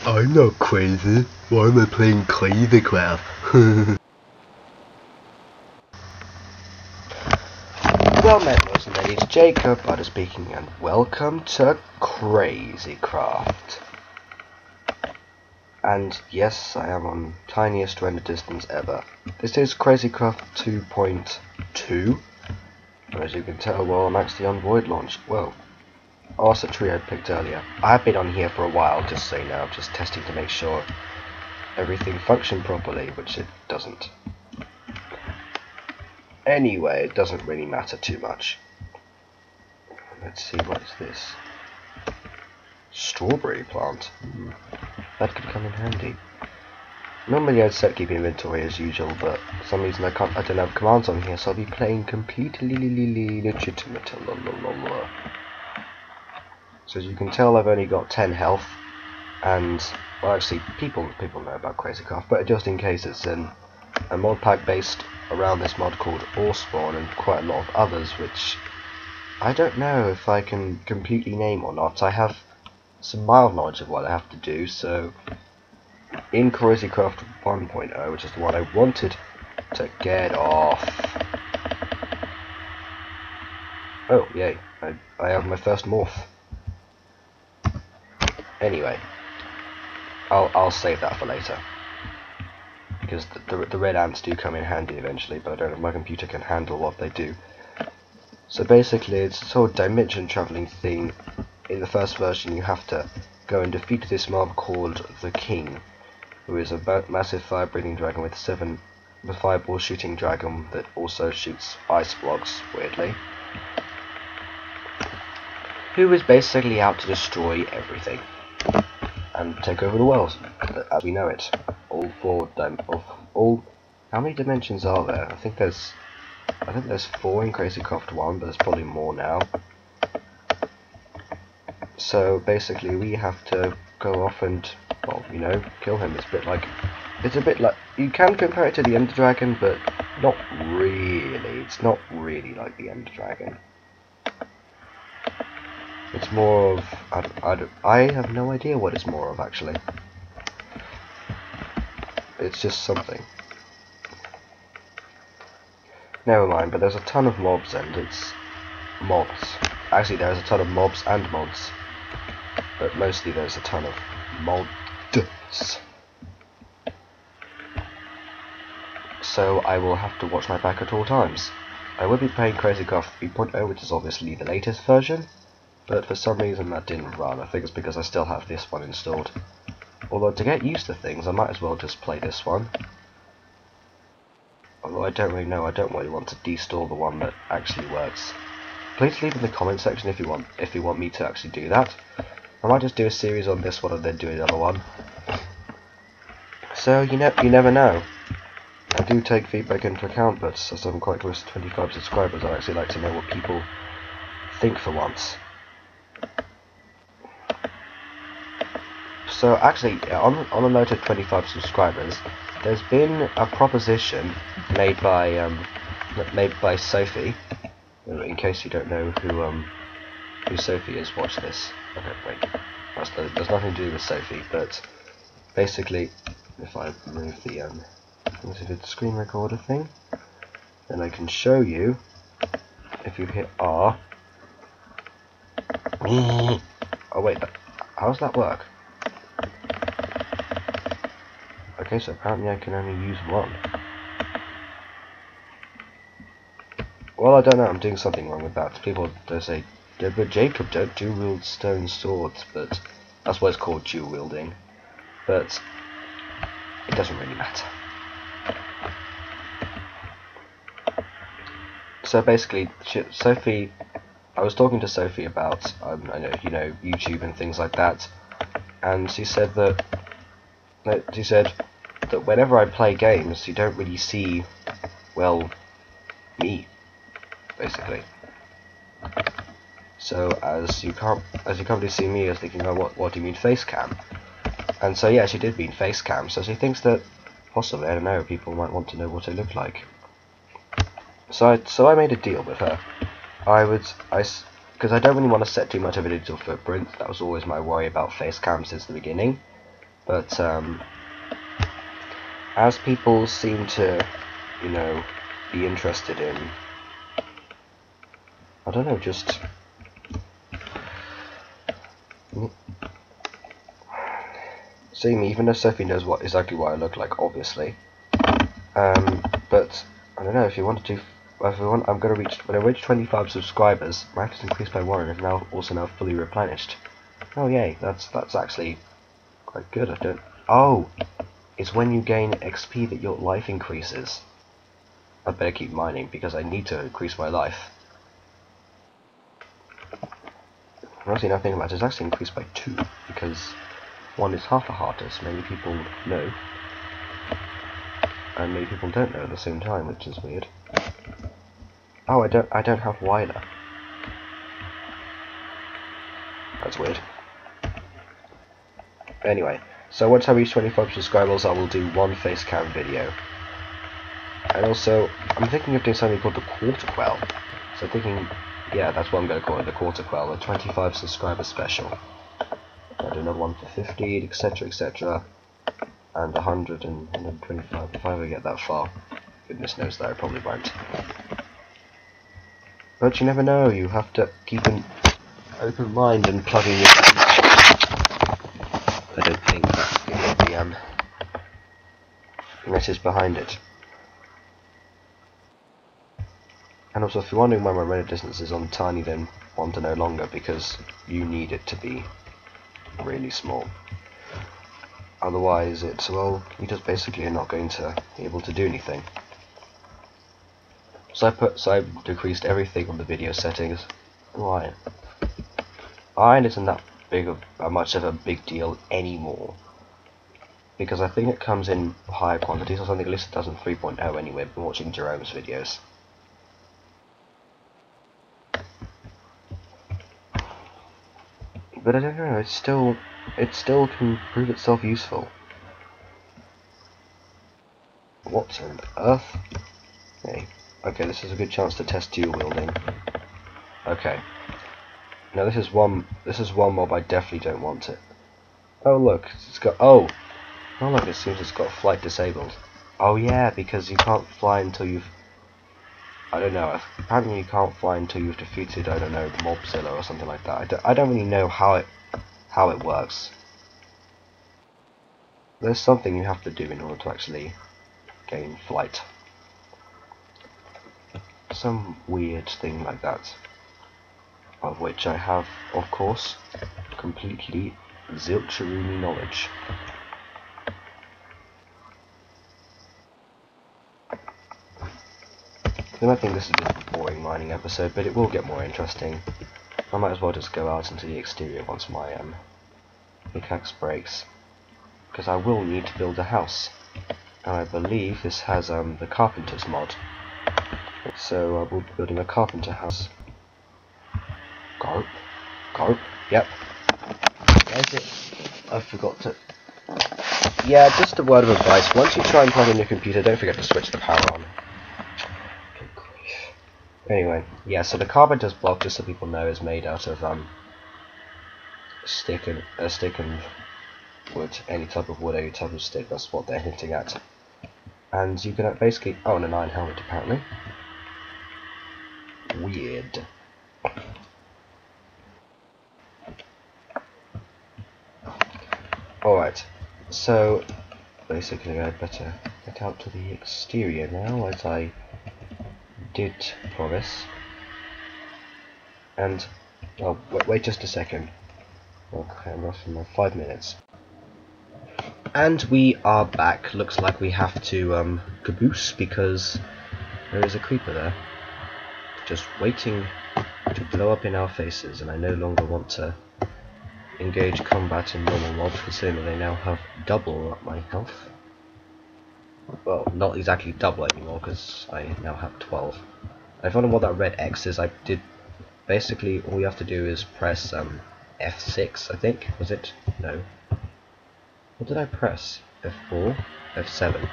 I'm not crazy. Why am I playing Crazycraft? Well met, boys and ladies, Jacob Butter speaking, and welcome to Crazycraft. And yes, I am on tiniest render distance ever. This is Crazycraft 2.2. As you can tell, well, I'm actually on void launch. Well, that's a tree I picked earlier. I have been on here for a while, just so you know, just testing to make sure everything functioned properly, which it doesn't. Anyway, it doesn't really matter too much. Let's see, what is this? Strawberry plant. That could come in handy. Normally I'd set keep inventory as usual, but for some reason I don't have commands on here, so I'll be playing completely legitimate. So as you can tell, I've only got 10 health, and well, actually people know about Crazycraft, but just in case, it's a mod pack based around this mod called Ore Spawn, and quite a lot of others which I don't know if I can completely name or not. I have some mild knowledge of what I have to do, so in Crazycraft 1.0, which is the one I wanted to get off. Oh, yay, I have my first morph. Anyway, I'll save that for later, because the red ants do come in handy eventually, but I don't know if my computer can handle what they do. So basically, it's a sort of dimension traveling thing. In the first version, you have to go and defeat this mob called the King, who is a massive fire-breathing dragon with a fireball shooting dragon that also shoots ice blocks, weirdly, who is basically out to destroy everything and take over the world as we know it. How many dimensions are there? I think there's 4 in Crazycraft 1, but there's probably more now. So basically we have to go off and, well, you know, kill him. It's a bit like, you can compare it to the Ender Dragon, but not really. It's not really like the Ender Dragon. It's more of, I have no idea what it's more of, actually. It's just something. Never mind, but there's a ton of mobs, and it's mods. Actually, there's a ton of mobs and mods, but mostly there's a ton of mods. So I will have to watch my back at all times. I will be playing Crazycraft 3.0, which is obviously the latest version, but for some reason that didn't run. I think it's because I still have this one installed. Although to get used to things, I might as well just play this one. Although I don't really know, I don't really want to deinstall the one that actually works. Please leave in the comment section if you want me to actually do that. I might just do a series on this one and then do another one. So you never know. I do take feedback into account, but as I'm quite close to 25 subscribers, I'd actually like to know what people think for once. So actually, on a note of 25 subscribers, there's been a proposition made by Sophie. In case you don't know who Sophie is, watch this. Okay, wait. There's nothing to do with Sophie, but basically, if I remove the screen recorder thing, then I can show you. If you hit R. Oh wait, how does that work? Okay, so apparently I can only use one. Well, I don't know, I'm doing something wrong with that. People, they say, yeah, but Jacob, don't dual-wield stone swords, but that's what it's called, dual-wielding. But it doesn't really matter. So basically, Sophie, I was talking to Sophie about, I know, you know, YouTube and things like that, and she said that whenever I play games, you don't really see, well, me, basically. So as you can't really see me, I was thinking, oh, what do you mean face cam? And so yeah, she did mean face cam. So she thinks that possibly, I don't know, people might want to know what I look like. So I made a deal with her. Because I don't really want to set too much of a digital footprint. That was always my worry about face cam since the beginning. But as people seem to, you know, be interested in, I don't know, just seeing me, even though Sophie knows exactly what I look like, obviously. But I don't know, if you want to do, I'm gonna reach, when I reach 25 subscribers, my access increased by 1 and is now also fully replenished. Oh yay, that's actually quite good. Oh, it's when you gain XP that your life increases. I better keep mining because I need to increase my life. Honestly, nothing about it. It's actually increased by 2 because 1 is half a heart, as many people know, and many people don't know at the same time, which is weird. Oh, I don't have Weiler. That's weird. Anyway, so once I reach 25 subscribers, I will do 1 face cam video. And also, I'm thinking of doing something called the Quarter Quell. So thinking, yeah, that's what I'm going to call it, the Quarter Quell, a 25 subscriber special. I'll do another one for 50, etc, etc, and 100 and 125 if I ever get that far. Goodness knows that I probably won't. But you never know, you have to keep an open mind and plug in your I don't think that's the message behind it. And also, if you're wondering why my render distance is on tiny, then want to know longer, because you need it to be really small. Otherwise, well, you just basically are not going to be able to do anything. So I decreased everything on the video settings. Why? Iron isn't that much of a big deal anymore, because I think it comes in higher quantities, or something. At least it does in 3.0 anyway. I've been watching Jerome's videos. But I don't know, it still can prove itself useful. What on earth? Okay, this is a good chance to test dual wielding. Okay. Now this is one mob I definitely don't want it. Oh look, it's got oh look, it seems it's got flight disabled. Oh yeah, because you can't fly until you've, I don't know, apparently you can't fly until you've defeated, I don't know, Mobzilla or something like that. I don't really know how it works. There's something you have to do in order to actually gain flight. Some weird thing like that. Of which I have, of course, completely zilch-roony knowledge. You might think this is a boring mining episode, but it will get more interesting. I might as well just go out into the exterior once my pickaxe breaks, because I will need to build a house, and I believe this has the carpenter's mod, so I will be building a carpenter house. Carp, yep. Where's it? I forgot to. Yeah, just a word of advice. Once you try and plug in your computer, don't forget to switch the power on. Anyway, yeah, so the carpenter's block, just so people know, is made out of stick and wood, any type of wood, any type of stick. That's what they're hinting at. And you can basically, oh, and an iron helmet apparently. Weird. Alright, so basically I'd better get out to the exterior now, as I did promise. And, oh, wait just a second. Okay, I'm off in my 5 minutes. And we are back. Looks like we have to caboose, because there is a creeper there, just waiting to blow up in our faces, and I no longer want to engage combat in normal mobs, considering they now have double my health. Well, not exactly double anymore, because I now have 12. I found out what that red X is. I did basically all you have to do is press F6, I think. Was it? No. What did I press? F4? F7.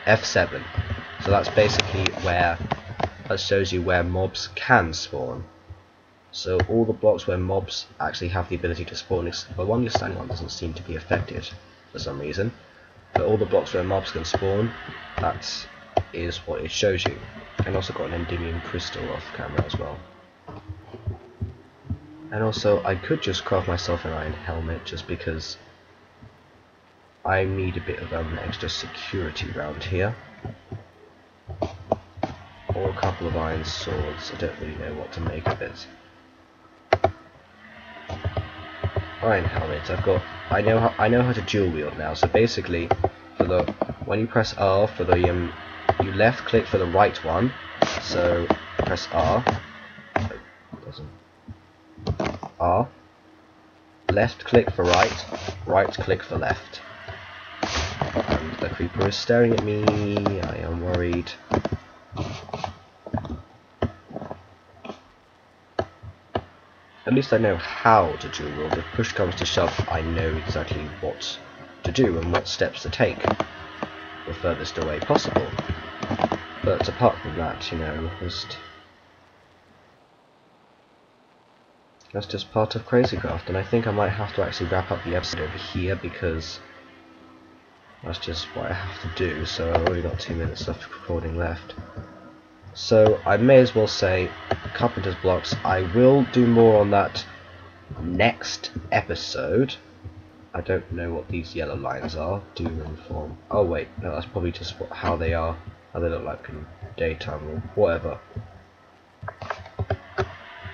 F7. So that's basically where that shows you where mobs can spawn. So all the blocks where mobs actually have the ability to spawn, the one you're standing on doesn't seem to be affected. for some reason. But all the blocks where mobs can spawn, that is what it shows you. And also got an endymium crystal off camera as well. And also, I could just craft myself an iron helmet just because I need a bit of extra security around here. Or a couple of iron swords. I don't really know what to make of it. Iron helmet. I know how to dual wield now. So basically, when you press R for the you left click for the right one. So press R. R. Left click for right. Right click for left. And the creeper is staring at me. I am worried. At least I know how to dual wield. If push comes to shove, I know exactly what to do and what steps to take the furthest away possible. But apart from that, you know, that's just part of Crazycraft, and I think I might have to actually wrap up the episode over here because that's just what I have to do. So I've already got 2 minutes of recording left. So I may as well say carpenter's blocks. I will do more on that next episode. I don't know what these yellow lines are. Doom and form. Oh wait, no, that's probably just how they are. How they look like in daytime or whatever.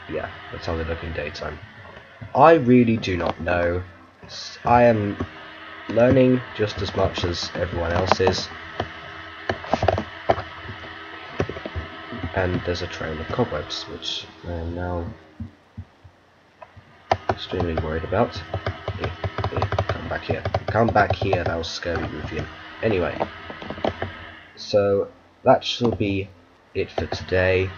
Yeah, that's how they look in daytime. I really do not know. I am learning just as much as everyone else is. And there's a trail of cobwebs, which I am now extremely worried about. Hey, come back here. Come back here, thou scurvy ruffian. Anyway, so that shall be it for today.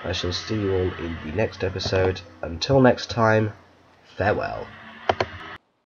I shall see you all in the next episode. Until next time, farewell.